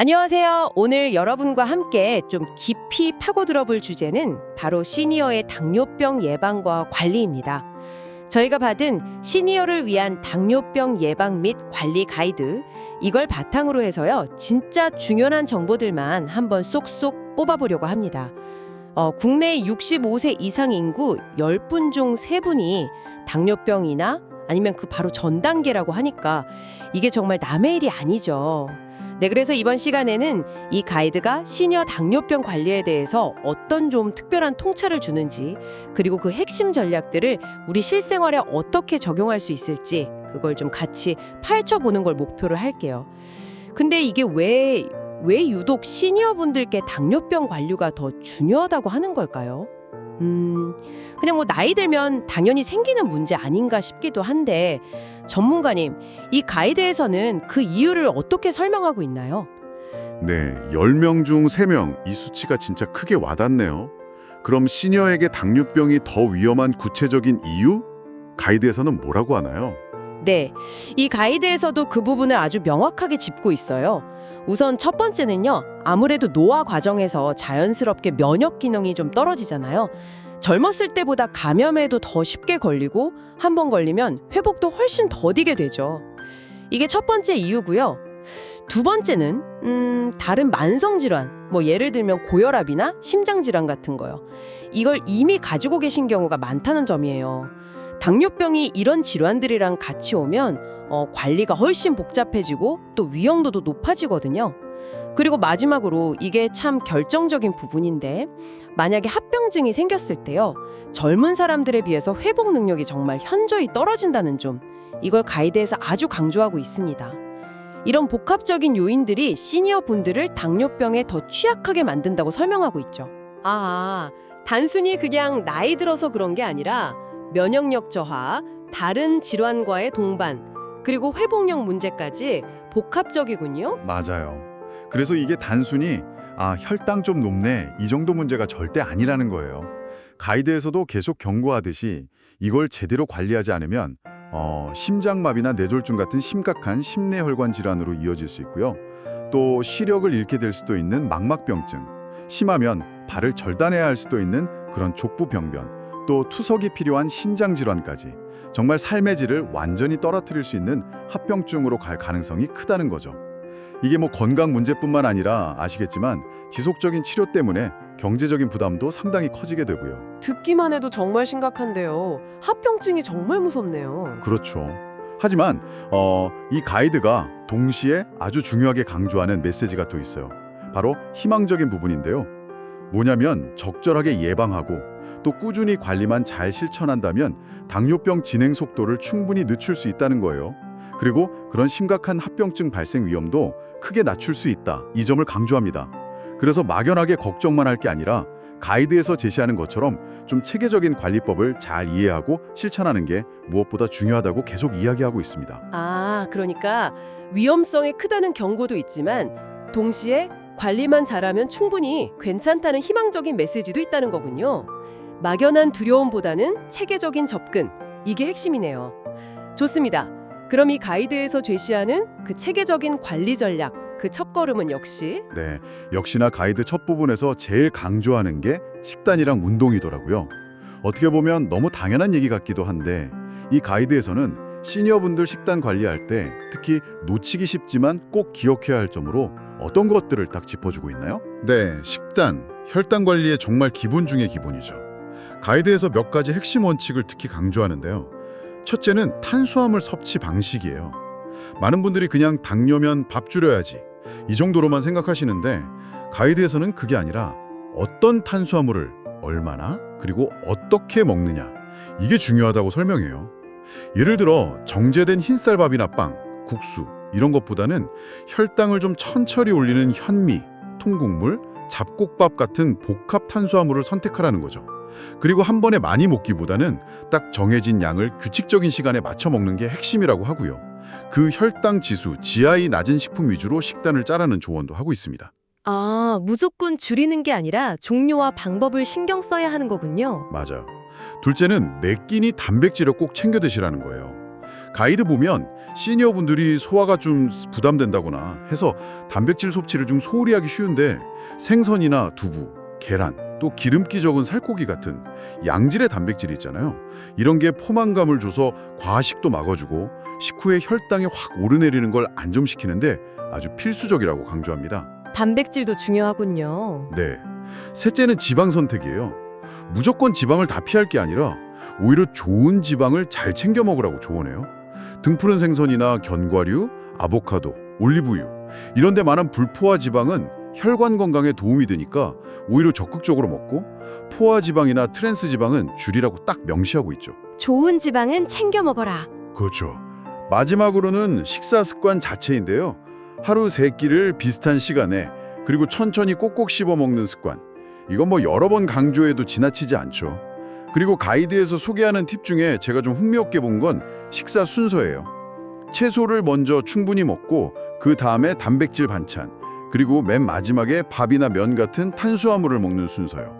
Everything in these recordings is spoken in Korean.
안녕하세요. 오늘 여러분과 함께 좀 깊이 파고들어 볼 주제는 바로 시니어의 당뇨병 예방과 관리입니다. 저희가 받은 시니어를 위한 당뇨병 예방 및 관리 가이드, 이걸 바탕으로 해서요, 진짜 중요한 정보들만 한번 쏙쏙 뽑아보려고 합니다. 국내 65세 이상 인구 10분 중 3분이 당뇨병이나 아니면 그 바로 전 단계라고 하니까 이게 정말 남의 일이 아니죠. 네, 그래서 이번 시간에는 이 가이드가 시니어 당뇨병 관리에 대해서 어떤 좀 특별한 통찰을 주는지, 그리고 그 핵심 전략들을 우리 실생활에 어떻게 적용할 수 있을지 그걸 좀 같이 파헤쳐보는 걸 목표로 할게요. 근데 이게 왜 유독 시니어분들께 당뇨병 관리가 더 중요하다고 하는 걸까요? 그냥 뭐 나이 들면 당연히 생기는 문제 아닌가 싶기도 한데, 전문가님, 이 가이드에서는 그 이유를 어떻게 설명하고 있나요? 네, 10명 중 3명, 이 수치가 진짜 크게 와닿네요. 그럼 시니어에게 당뇨병이 더 위험한 구체적인 이유? 가이드에서는 뭐라고 하나요? 네, 이 가이드에서도 그 부분을 아주 명확하게 짚고 있어요. 우선 첫 번째는요, 아무래도 노화 과정에서 자연스럽게 면역 기능이 좀 떨어지잖아요. 젊었을 때보다 감염에도 더 쉽게 걸리고 한 번 걸리면 회복도 훨씬 더디게 되죠. 이게 첫 번째 이유고요. 두 번째는 다른 만성 질환, 뭐 예를 들면 고혈압이나 심장 질환 같은 거요. 이걸 이미 가지고 계신 경우가 많다는 점이에요. 당뇨병이 이런 질환들이랑 같이 오면 관리가 훨씬 복잡해지고 또 위험도도 높아지거든요. 그리고 마지막으로 이게 참 결정적인 부분인데, 만약에 합병증이 생겼을 때요, 젊은 사람들에 비해서 회복 능력이 정말 현저히 떨어진다는 점, 이걸 가이드에서 아주 강조하고 있습니다. 이런 복합적인 요인들이 시니어 분들을 당뇨병에 더 취약하게 만든다고 설명하고 있죠. 단순히 그냥 나이 들어서 그런 게 아니라 면역력 저하, 다른 질환과의 동반, 그리고 회복력 문제까지 복합적이군요. 맞아요. 그래서 이게 단순히 혈당 좀 높네, 이 정도 문제가 절대 아니라는 거예요. 가이드에서도 계속 경고하듯이 이걸 제대로 관리하지 않으면 심장마비나 뇌졸중 같은 심각한 심내혈관 질환으로 이어질 수 있고요. 또 시력을 잃게 될 수도 있는 망막병증, 심하면 발을 절단해야 할 수도 있는 그런 족부병변, 또 투석이 필요한 신장질환까지 정말 삶의 질을 완전히 떨어뜨릴 수 있는 합병증으로 갈 가능성이 크다는 거죠. 이게 뭐 건강 문제뿐만 아니라 아시겠지만 지속적인 치료 때문에 경제적인 부담도 상당히 커지게 되고요. 듣기만 해도 정말 심각한데요. 합병증이 정말 무섭네요. 그렇죠. 하지만 이 가이드가 동시에 아주 중요하게 강조하는 메시지가 또 있어요. 바로 희망적인 부분인데요. 뭐냐면 적절하게 예방하고 또 꾸준히 관리만 잘 실천한다면 당뇨병 진행 속도를 충분히 늦출 수 있다는 거예요. 그리고 그런 심각한 합병증 발생 위험도 크게 낮출 수 있다, 이 점을 강조합니다. 그래서 막연하게 걱정만 할 게 아니라 가이드에서 제시하는 것처럼 좀 체계적인 관리법을 잘 이해하고 실천하는 게 무엇보다 중요하다고 계속 이야기하고 있습니다. 그러니까 위험성이 크다는 경고도 있지만 동시에 관리만 잘하면 충분히 괜찮다는 희망적인 메시지도 있다는 거군요. 막연한 두려움보다는 체계적인 접근, 이게 핵심이네요. 좋습니다. 그럼 이 가이드에서 제시하는 그 체계적인 관리 전략, 그 첫걸음은 역시 네, 역시나 가이드 첫 부분에서 제일 강조하는 게 식단이랑 운동이더라고요. 어떻게 보면 너무 당연한 얘기 같기도 한데, 이 가이드에서는 시니어분들 식단 관리할 때 특히 놓치기 쉽지만 꼭 기억해야 할 점으로 어떤 것들을 딱 짚어주고 있나요? 네, 식단, 혈당 관리의 정말 기본 중의 기본이죠. 가이드에서 몇 가지 핵심 원칙을 특히 강조하는데요. 첫째는 탄수화물 섭취 방식이에요. 많은 분들이 그냥 당뇨면 밥 줄여야지, 이 정도로만 생각하시는데, 가이드에서는 그게 아니라 어떤 탄수화물을 얼마나 그리고 어떻게 먹느냐, 이게 중요하다고 설명해요. 예를 들어 정제된 흰쌀밥이나 빵, 국수 이런 것보다는 혈당을 좀 천천히 올리는 현미, 통곡물, 잡곡밥 같은 복합 탄수화물을 선택하라는 거죠. 그리고 한 번에 많이 먹기보다는 딱 정해진 양을 규칙적인 시간에 맞춰 먹는 게 핵심이라고 하고요. 그 혈당 지수, GI 낮은 식품 위주로 식단을 짜라는 조언도 하고 있습니다. 무조건 줄이는 게 아니라 종류와 방법을 신경 써야 하는 거군요. 맞아요. 둘째는 매 끼니 단백질을 꼭 챙겨 드시라는 거예요. 가이드 보면 시니어분들이 소화가 좀 부담된다거나 해서 단백질 섭취를 좀 소홀히 하기 쉬운데 생선이나 두부, 계란, 또 기름기 적은 살코기 같은 양질의 단백질이 있잖아요. 이런 게 포만감을 줘서 과식도 막아주고 식후에 혈당이 확 오르내리는 걸 안정시키는데 아주 필수적이라고 강조합니다. 단백질도 중요하군요. 네. 셋째는 지방 선택이에요. 무조건 지방을 다 피할 게 아니라 오히려 좋은 지방을 잘 챙겨 먹으라고 조언해요. 등푸른 생선이나 견과류, 아보카도, 올리브유 이런 데 많은 불포화 지방은 혈관 건강에 도움이 되니까 오히려 적극적으로 먹고 포화 지방이나 트랜스 지방은 줄이라고 딱 명시하고 있죠. 좋은 지방은 챙겨 먹어라. 그렇죠. 마지막으로는 식사 습관 자체인데요. 하루 3끼를 비슷한 시간에 그리고 천천히 꼭꼭 씹어 먹는 습관. 이건 뭐 여러 번 강조해도 지나치지 않죠. 그리고 가이드에서 소개하는 팁 중에 제가 좀 흥미롭게 본 건 식사 순서예요. 채소를 먼저 충분히 먹고 그 다음에 단백질 반찬, 그리고 맨 마지막에 밥이나 면 같은 탄수화물을 먹는 순서요.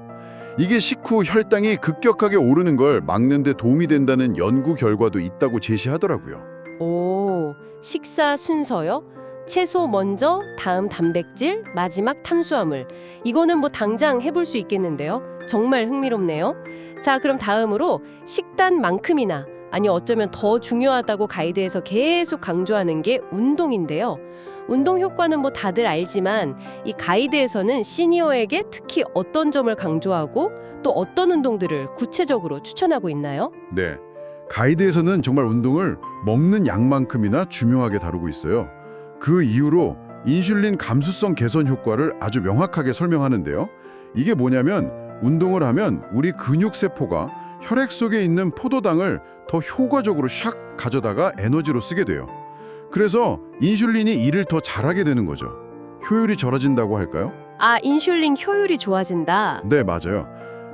이게 식후 혈당이 급격하게 오르는 걸 막는 데 도움이 된다는 연구 결과도 있다고 제시하더라고요. 오, 식사 순서요? 채소 먼저, 다음 단백질, 마지막 탄수화물. 이거는 뭐 당장 해볼 수 있겠는데요. 정말 흥미롭네요. 자, 그럼 다음으로 식단만큼이나 아니 어쩌면 더 중요하다고 가이드에서 계속 강조하는 게 운동인데요. 운동 효과는 뭐 다들 알지만 이 가이드에서는 시니어에게 특히 어떤 점을 강조하고 또 어떤 운동들을 구체적으로 추천하고 있나요? 네. 가이드에서는 정말 운동을 먹는 양만큼이나 중요하게 다루고 있어요. 그 이유로 인슐린 감수성 개선 효과를 아주 명확하게 설명하는데요. 이게 뭐냐면 운동을 하면 우리 근육세포가 혈액 속에 있는 포도당을 더 효과적으로 샥 가져다가 에너지로 쓰게 돼요. 그래서 인슐린이 일을 더 잘하게 되는 거죠. 효율이 좋아진다고 할까요? 아, 인슐린 효율이 좋아진다. 네, 맞아요.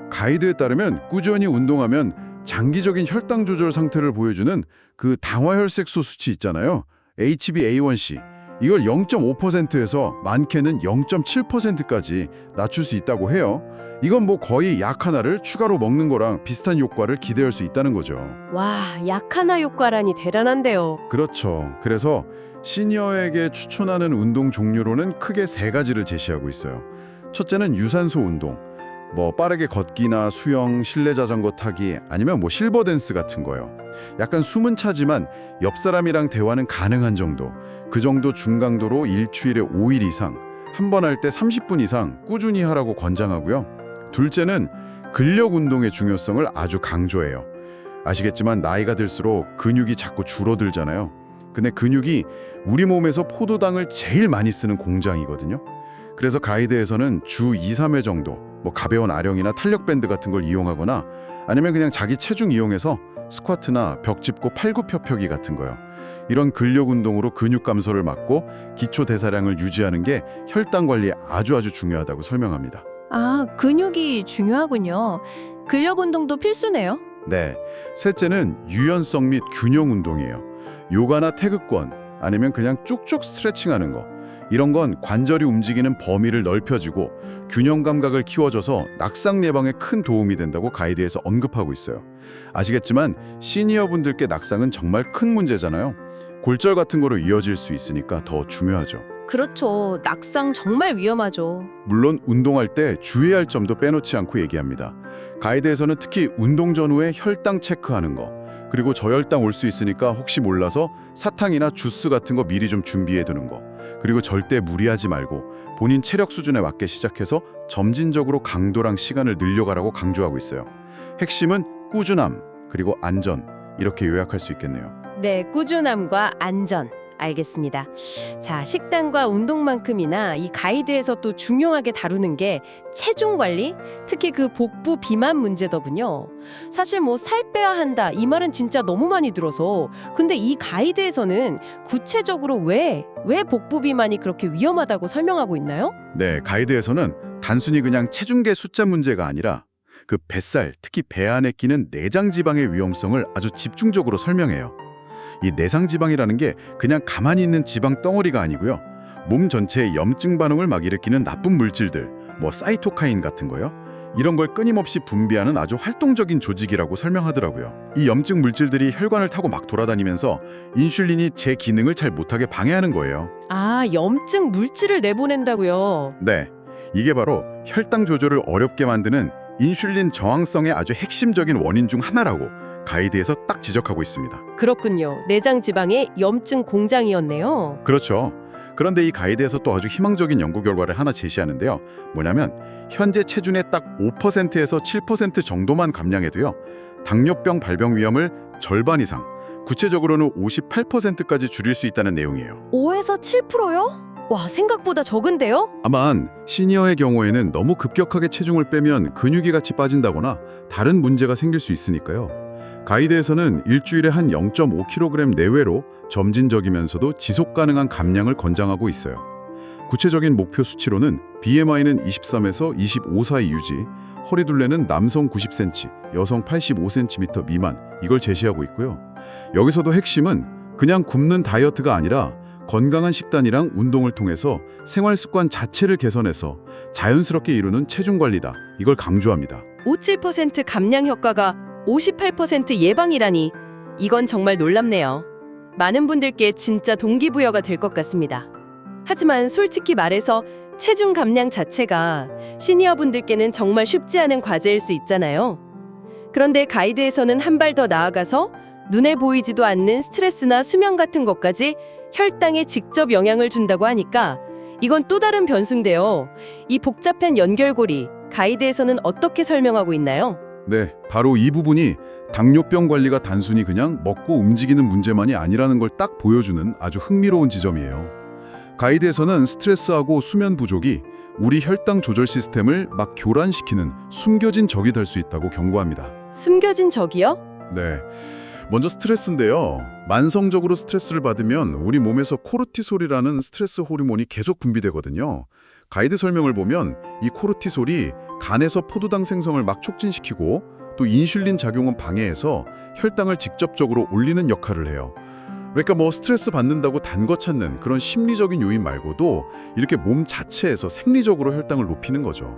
가이드에 따르면 꾸준히 운동하면 장기적인 혈당 조절 상태를 보여주는 그 당화혈색소 수치 있잖아요. HbA1c. 이걸 0.5%에서 많게는 0.7%까지 낮출 수 있다고 해요. 이건 뭐 거의 약 하나를 추가로 먹는 거랑 비슷한 효과를 기대할 수 있다는 거죠. 와, 약 하나 효과라니 대단한데요. 그렇죠. 그래서 시니어에게 추천하는 운동 종류로는 크게 3가지를 제시하고 있어요. 첫째는 유산소 운동. 뭐 빠르게 걷기나 수영, 실내 자전거 타기 아니면 뭐 실버 댄스 같은 거요. 약간 숨은 차지만 옆 사람이랑 대화는 가능한 정도. 그 정도 중강도로 일주일에 5일 이상, 한 번 할 때 30분 이상 꾸준히 하라고 권장하고요. 둘째는 근력 운동의 중요성을 아주 강조해요. 아시겠지만 나이가 들수록 근육이 자꾸 줄어들잖아요. 근데 근육이 우리 몸에서 포도당을 제일 많이 쓰는 공장이거든요. 그래서 가이드에서는 주 2, 3회 정도 뭐 가벼운 아령이나 탄력 밴드 같은 걸 이용하거나 아니면 그냥 자기 체중 이용해서 스쿼트나 벽 짚고 팔굽혀펴기 같은 거요. 이런 근력 운동으로 근육 감소를 막고 기초 대사량을 유지하는 게 혈당 관리에 아주 중요하다고 설명합니다. 아, 근육이 중요하군요. 근력 운동도 필수네요. 네, 셋째는 유연성 및 균형 운동이에요. 요가나 태극권 아니면 그냥 쭉쭉 스트레칭하는 거. 이런 건 관절이 움직이는 범위를 넓혀주고 균형 감각을 키워줘서 낙상 예방에 큰 도움이 된다고 가이드에서 언급하고 있어요. 아시겠지만 시니어분들께 낙상은 정말 큰 문제잖아요. 골절 같은 거로 이어질 수 있으니까 더 중요하죠. 그렇죠. 낙상 정말 위험하죠. 물론 운동할 때 주의할 점도 빼놓지 않고 얘기합니다. 가이드에서는 특히 운동 전후에 혈당 체크하는 거, 그리고 저혈당 올 수 있으니까 혹시 몰라서 사탕이나 주스 같은 거 미리 좀 준비해 두는 거, 그리고 절대 무리하지 말고 본인 체력 수준에 맞게 시작해서 점진적으로 강도랑 시간을 늘려가라고 강조하고 있어요. 핵심은 꾸준함, 그리고 안전, 이렇게 요약할 수 있겠네요. 네, 꾸준함과 안전. 알겠습니다. 자, 식단과 운동만큼이나 이 가이드에서 또 중요하게 다루는 게 체중 관리, 특히 그 복부 비만 문제더군요. 사실 뭐 살 빼야 한다 이 말은 진짜 너무 많이 들어서 근데 이 가이드에서는 구체적으로 왜 복부 비만이 그렇게 위험하다고 설명하고 있나요? 네, 가이드에서는 단순히 그냥 체중계 숫자 문제가 아니라 그 뱃살, 특히 배 안에 끼는 내장 지방의 위험성을 아주 집중적으로 설명해요. 이 내상지방이라는 게 그냥 가만히 있는 지방 덩어리가 아니고요. 몸 전체에 염증 반응을 막 일으키는 나쁜 물질들, 뭐 사이토카인 같은 거요. 이런 걸 끊임없이 분비하는 아주 활동적인 조직이라고 설명하더라고요. 이 염증 물질들이 혈관을 타고 막 돌아다니면서 인슐린이 제 기능을 잘 못하게 방해하는 거예요. 아, 염증 물질을 내보낸다고요? 네, 이게 바로 혈당 조절을 어렵게 만드는 인슐린 저항성의 아주 핵심적인 원인 중 하나라고 가이드에서 딱 지적하고 있습니다. 그렇군요. 내장 지방의 염증 공장이었네요. 그렇죠. 그런데 이 가이드에서 또 아주 희망적인 연구 결과를 하나 제시하는데요. 뭐냐면 현재 체중의 딱 5%에서 7% 정도만 감량해도요. 당뇨병 발병 위험을 절반 이상, 구체적으로는 58%까지 줄일 수 있다는 내용이에요. 5에서 7%요? 와, 생각보다 적은데요? 다만 시니어의 경우에는 너무 급격하게 체중을 빼면 근육이 같이 빠진다거나 다른 문제가 생길 수 있으니까요. 가이드에서는 일주일에 한 0.5kg 내외로 점진적이면서도 지속 가능한 감량을 권장하고 있어요. 구체적인 목표 수치로는 BMI는 23에서 25 사이 유지, 허리둘레는 남성 90cm, 여성 85cm 미만, 이걸 제시하고 있고요. 여기서도 핵심은 그냥 굶는 다이어트가 아니라 건강한 식단이랑 운동을 통해서 생활 습관 자체를 개선해서 자연스럽게 이루는 체중 관리다. 이걸 강조합니다. 57% 감량 효과가 58% 예방이라니 이건 정말 놀랍네요. 많은 분들께 진짜 동기부여가 될 것 같습니다. 하지만 솔직히 말해서 체중 감량 자체가 시니어분들께는 정말 쉽지 않은 과제일 수 있잖아요. 그런데 가이드에서는 한 발 더 나아가서 눈에 보이지도 않는 스트레스나 수면 같은 것까지 혈당에 직접 영향을 준다고 하니까 이건 또 다른 변수인데요. 이 복잡한 연결고리, 가이드에서는 어떻게 설명하고 있나요? 네, 바로 이 부분이 당뇨병 관리가 단순히 그냥 먹고 움직이는 문제만이 아니라는 걸 딱 보여주는 아주 흥미로운 지점이에요. 가이드에서는 스트레스하고 수면 부족이 우리 혈당 조절 시스템을 막 교란시키는 숨겨진 적이 될 수 있다고 경고합니다. 숨겨진 적이요? 네, 먼저 스트레스인데요. 만성적으로 스트레스를 받으면 우리 몸에서 코르티솔이라는 스트레스 호르몬이 계속 분비되거든요. 가이드 설명을 보면 이 코르티솔이 간에서 포도당 생성을 막 촉진시키고 또 인슐린 작용은 방해해서 혈당을 직접적으로 올리는 역할을 해요. 그러니까 뭐 스트레스 받는다고 단 거 찾는 그런 심리적인 요인 말고도 이렇게 몸 자체에서 생리적으로 혈당을 높이는 거죠.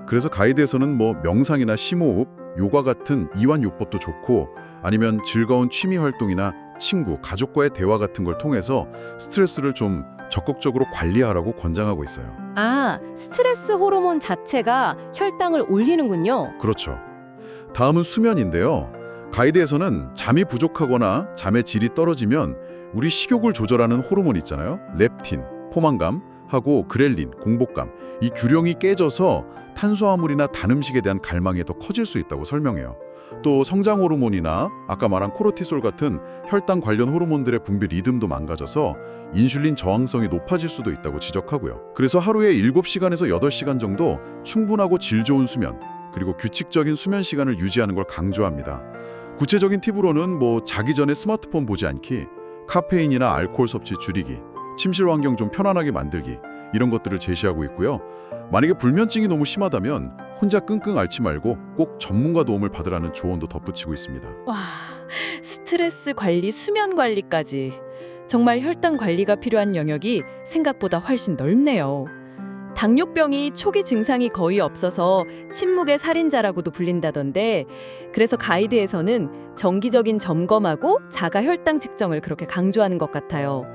그래서 가이드에서는 뭐 명상이나 심호흡, 요가 같은 이완 요법도 좋고 아니면 즐거운 취미 활동이나 친구, 가족과의 대화 같은 걸 통해서 스트레스를 좀 적극적으로 관리하라고 권장하고 있어요. 아, 스트레스 호르몬 자체가 혈당을 올리는군요. 그렇죠. 다음은 수면인데요. 가이드에서는 잠이 부족하거나 잠의 질이 떨어지면 우리 식욕을 조절하는 호르몬 있잖아요. 렙틴, 포만감 하고 그렐린, 공복감. 이 균형이 깨져서 탄수화물이나 단 음식에 대한 갈망이 더 커질 수 있다고 설명해요. 또 성장 호르몬이나 아까 말한 코르티솔 같은 혈당 관련 호르몬들의 분비 리듬도 망가져서 인슐린 저항성이 높아질 수도 있다고 지적하고요. 그래서 하루에 7시간에서 8시간 정도 충분하고 질 좋은 수면, 그리고 규칙적인 수면 시간을 유지하는 걸 강조합니다. 구체적인 팁으로는 뭐 자기 전에 스마트폰 보지 않기, 카페인이나 알코올 섭취 줄이기, 침실 환경 좀 편안하게 만들기, 이런 것들을 제시하고 있고요. 만약에 불면증이 너무 심하다면 혼자 끙끙 앓지 말고 꼭 전문가 도움을 받으라는 조언도 덧붙이고 있습니다. 와, 스트레스 관리, 수면 관리까지 정말 혈당 관리가 필요한 영역이 생각보다 훨씬 넓네요. 당뇨병이 초기 증상이 거의 없어서 침묵의 살인자라고도 불린다던데, 그래서 가이드에서는 정기적인 점검하고 자가 혈당 측정을 그렇게 강조하는 것 같아요.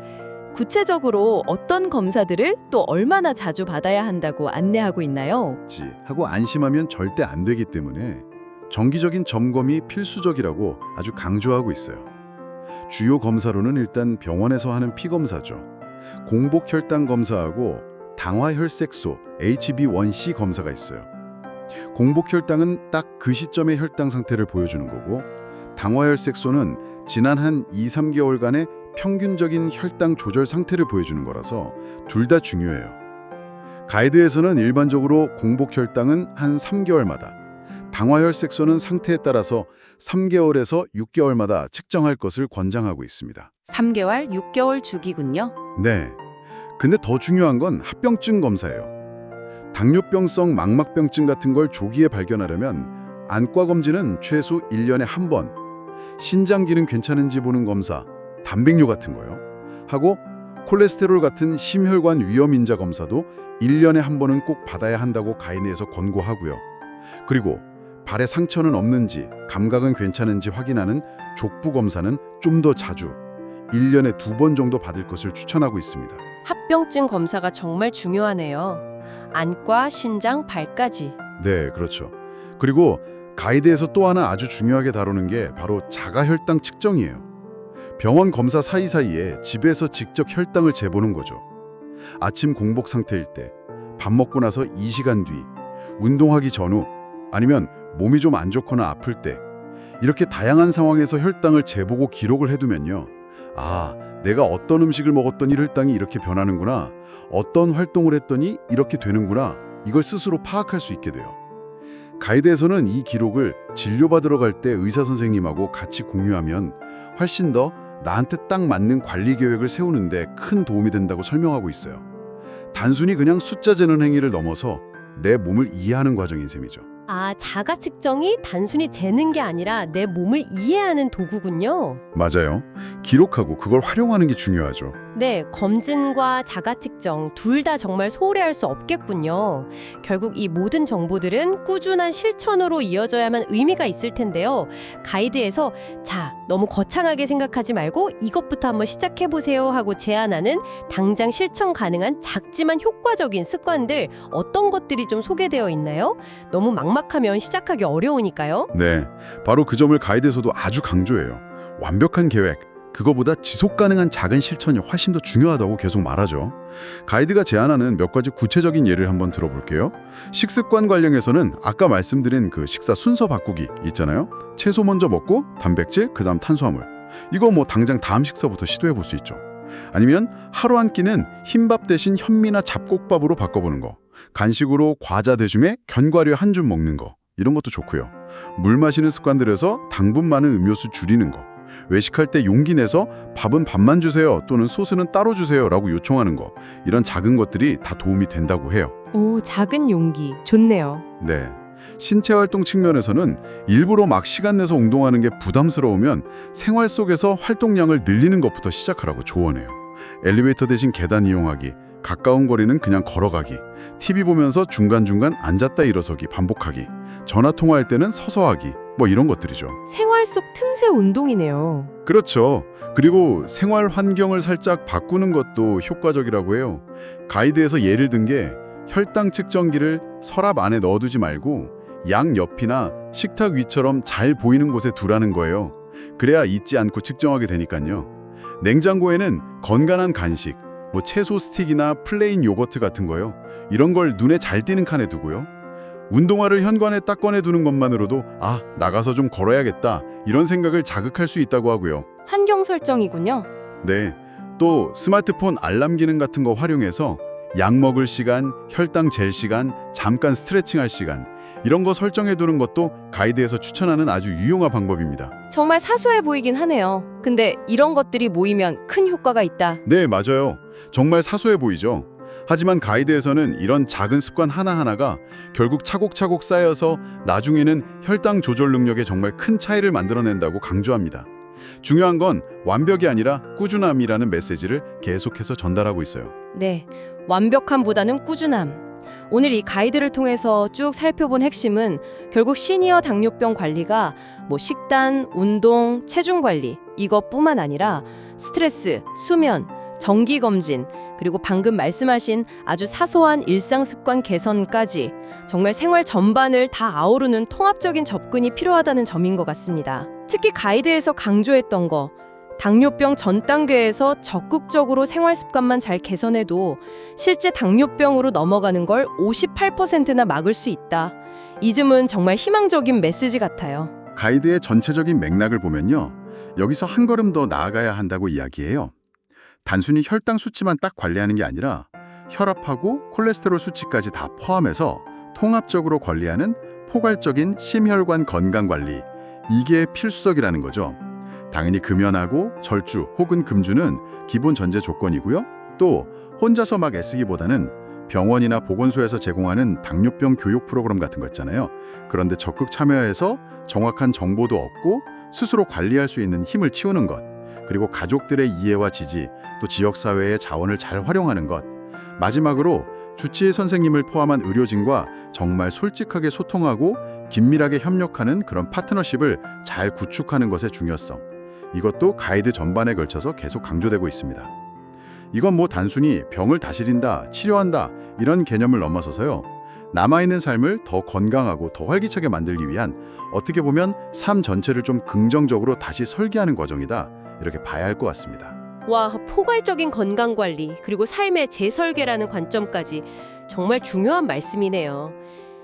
구체적으로 어떤 검사들을 또 얼마나 자주 받아야 한다고 안내하고 있나요? 하고 안심하면 절대 안 되기 때문에 정기적인 점검이 필수적이라고 아주 강조하고 있어요. 주요 검사로는 일단 병원에서 하는 피검사죠. 공복 혈당 검사하고 당화 혈색소 HbA1c 검사가 있어요. 공복 혈당은 딱 그 시점의 혈당 상태를 보여주는 거고, 당화 혈색소는 지난 한 2-3개월간의 평균적인 혈당 조절 상태를 보여주는 거라서 둘 다 중요해요. 가이드에서는 일반적으로 공복 혈당은 한 3개월마다, 당화 혈색소는 상태에 따라서 3개월에서 6개월마다 측정할 것을 권장하고 있습니다. 3개월, 6개월 주기군요. 네. 근데 더 중요한 건 합병증 검사예요. 당뇨병성 망막병증 같은 걸 조기에 발견하려면 안과 검진은 최소 1년에 한 번, 신장 기능 괜찮은지 보는 검사, 단백뇨 같은 거요. 하고 콜레스테롤 같은 심혈관 위험 인자 검사도 1년에 한 번은 꼭 받아야 한다고 가이드에서 권고하고요. 그리고 발에 상처는 없는지, 감각은 괜찮은지 확인하는 족부 검사는 좀 더 자주 1년에 2번 정도 받을 것을 추천하고 있습니다. 합병증 검사가 정말 중요하네요. 안과, 신장, 발까지. 네, 그렇죠. 그리고 가이드에서 또 하나 아주 중요하게 다루는 게 바로 자가혈당 측정이에요. 병원 검사 사이사이에 집에서 직접 혈당을 재보는 거죠. 아침 공복 상태일 때, 밥 먹고 나서 2시간 뒤, 운동하기 전후, 아니면 몸이 좀 안 좋거나 아플 때 이렇게 다양한 상황에서 혈당을 재보고 기록을 해두면요. 아, 내가 어떤 음식을 먹었더니 혈당이 이렇게 변하는구나. 어떤 활동을 했더니 이렇게 되는구나. 이걸 스스로 파악할 수 있게 돼요. 가이드에서는 이 기록을 진료받으러 갈 때 의사 선생님하고 같이 공유하면 훨씬 더 나한테 딱 맞는 관리 계획을 세우는데 큰 도움이 된다고 설명하고 있어요. 단순히 그냥 숫자 재는 행위를 넘어서 내 몸을 이해하는 과정인 셈이죠. 아, 자가 측정이 단순히 재는 게 아니라 내 몸을 이해하는 도구군요. 맞아요. 기록하고 그걸 활용하는 게 중요하죠. 네, 검진과 자가 측정 둘 다 정말 소홀히 할 수 없겠군요. 결국 이 모든 정보들은 꾸준한 실천으로 이어져야만 의미가 있을 텐데요. 가이드에서 자, 너무 거창하게 생각하지 말고 이것부터 한번 시작해 보세요 하고 제안하는 당장 실천 가능한 작지만 효과적인 습관들 어떤 것들이 좀 소개되어 있나요? 너무 막막하면 시작하기 어려우니까요. 네, 바로 그 점을 가이드에서도 아주 강조해요. 완벽한 계획, 그거보다 지속 가능한 작은 실천이 훨씬 더 중요하다고 계속 말하죠. 가이드가 제안하는 몇 가지 구체적인 예를 한번 들어볼게요. 식습관 관련해서는 아까 말씀드린 그 식사 순서 바꾸기 있잖아요. 채소 먼저 먹고 단백질, 그다음 탄수화물. 이거 뭐 당장 다음 식사부터 시도해 볼 수 있죠. 아니면 하루 한 끼는 흰밥 대신 현미나 잡곡밥으로 바꿔보는 거. 간식으로 과자 대신에 견과류 한 줌 먹는 거. 이런 것도 좋고요. 물 마시는 습관들에서 당분 많은 음료수 줄이는 거. 외식할 때 용기 내서 밥은 밥만 주세요 또는 소스는 따로 주세요 라고 요청하는 거. 이런 작은 것들이 다 도움이 된다고 해요. 오, 작은 용기. 좋네요. 네. 신체 활동 측면에서는 일부러 막 시간 내서 운동하는 게 부담스러우면 생활 속에서 활동량을 늘리는 것부터 시작하라고 조언해요. 엘리베이터 대신 계단 이용하기, 가까운 거리는 그냥 걸어가기, TV 보면서 중간중간 앉았다 일어서기 반복하기, 전화 통화할 때는 서서 하기, 뭐 이런 것들이죠. 생활 속 틈새 운동이네요. 그렇죠. 그리고 생활 환경을 살짝 바꾸는 것도 효과적이라고 해요. 가이드에서 예를 든 게 혈당 측정기를 서랍 안에 넣어두지 말고 양 옆이나 식탁 위처럼 잘 보이는 곳에 두라는 거예요. 그래야 잊지 않고 측정하게 되니까요. 냉장고에는 건강한 간식, 뭐 채소 스틱이나 플레인 요거트 같은 거요. 이런 걸 눈에 잘 띄는 칸에 두고요. 운동화를 현관에 딱 꺼내두는 것만으로도 아, 나가서 좀 걸어야겠다 이런 생각을 자극할 수 있다고 하고요. 환경 설정이군요. 네, 또 스마트폰 알람 기능 같은 거 활용해서 약 먹을 시간, 혈당 잴 시간, 잠깐 스트레칭할 시간 이런 거 설정해두는 것도 가이드에서 추천하는 아주 유용한 방법입니다. 정말 사소해 보이긴 하네요. 근데 이런 것들이 모이면 큰 효과가 있다. 네, 맞아요. 정말 사소해 보이죠? 하지만 가이드에서는 이런 작은 습관 하나하나가 결국 차곡차곡 쌓여서 나중에는 혈당 조절 능력에 정말 큰 차이를 만들어낸다고 강조합니다. 중요한 건 완벽이 아니라 꾸준함이라는 메시지를 계속해서 전달하고 있어요. 네, 완벽함보다는 꾸준함. 오늘 이 가이드를 통해서 쭉 살펴본 핵심은 결국 시니어 당뇨병 관리가 뭐 식단, 운동, 체중 관리 이것뿐만 아니라 스트레스, 수면, 정기 검진 그리고 방금 말씀하신 아주 사소한 일상 습관 개선까지 정말 생활 전반을 다 아우르는 통합적인 접근이 필요하다는 점인 것 같습니다. 특히 가이드에서 강조했던 거 당뇨병 전 단계에서 적극적으로 생활 습관만 잘 개선해도 실제 당뇨병으로 넘어가는 걸 58%나 막을 수 있다. 이 점은 정말 희망적인 메시지 같아요. 가이드의 전체적인 맥락을 보면요. 여기서 한 걸음 더 나아가야 한다고 이야기해요. 단순히 혈당 수치만 딱 관리하는 게 아니라 혈압하고 콜레스테롤 수치까지 다 포함해서 통합적으로 관리하는 포괄적인 심혈관 건강 관리. 이게 필수적이라는 거죠. 당연히 금연하고 절주 혹은 금주는 기본 전제 조건이고요. 또 혼자서 막 애쓰기보다는 병원이나 보건소에서 제공하는 당뇨병 교육 프로그램 같은 거 있잖아요. 그런데 적극 참여해서 정확한 정보도 얻고 스스로 관리할 수 있는 힘을 키우는 것. 그리고 가족들의 이해와 지지, 또 지역사회의 자원을 잘 활용하는 것. 마지막으로 주치의 선생님을 포함한 의료진과 정말 솔직하게 소통하고 긴밀하게 협력하는 그런 파트너십을 잘 구축하는 것의 중요성. 이것도 가이드 전반에 걸쳐서 계속 강조되고 있습니다. 이건 뭐 단순히 병을 다스린다, 치료한다 이런 개념을 넘어서서요. 남아있는 삶을 더 건강하고 더 활기차게 만들기 위한 어떻게 보면 삶 전체를 좀 긍정적으로 다시 설계하는 과정이다. 이렇게 봐야 할 것 같습니다. 와, 포괄적인 건강관리 그리고 삶의 재설계라는 관점까지 정말 중요한 말씀이네요.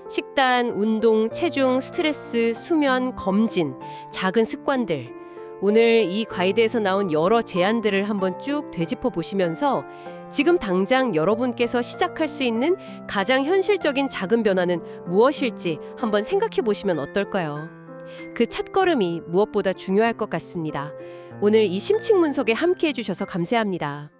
식단, 운동, 체중, 스트레스, 수면, 검진, 작은 습관들. 오늘 이 가이드에서 나온 여러 제안들을 한번 쭉 되짚어 보시면서 지금 당장 여러분께서 시작할 수 있는 가장 현실적인 작은 변화는 무엇일지 한번 생각해 보시면 어떨까요? 그 첫걸음이 무엇보다 중요할 것 같습니다. 오늘 이 심층 분석에 함께 해주셔서 감사합니다.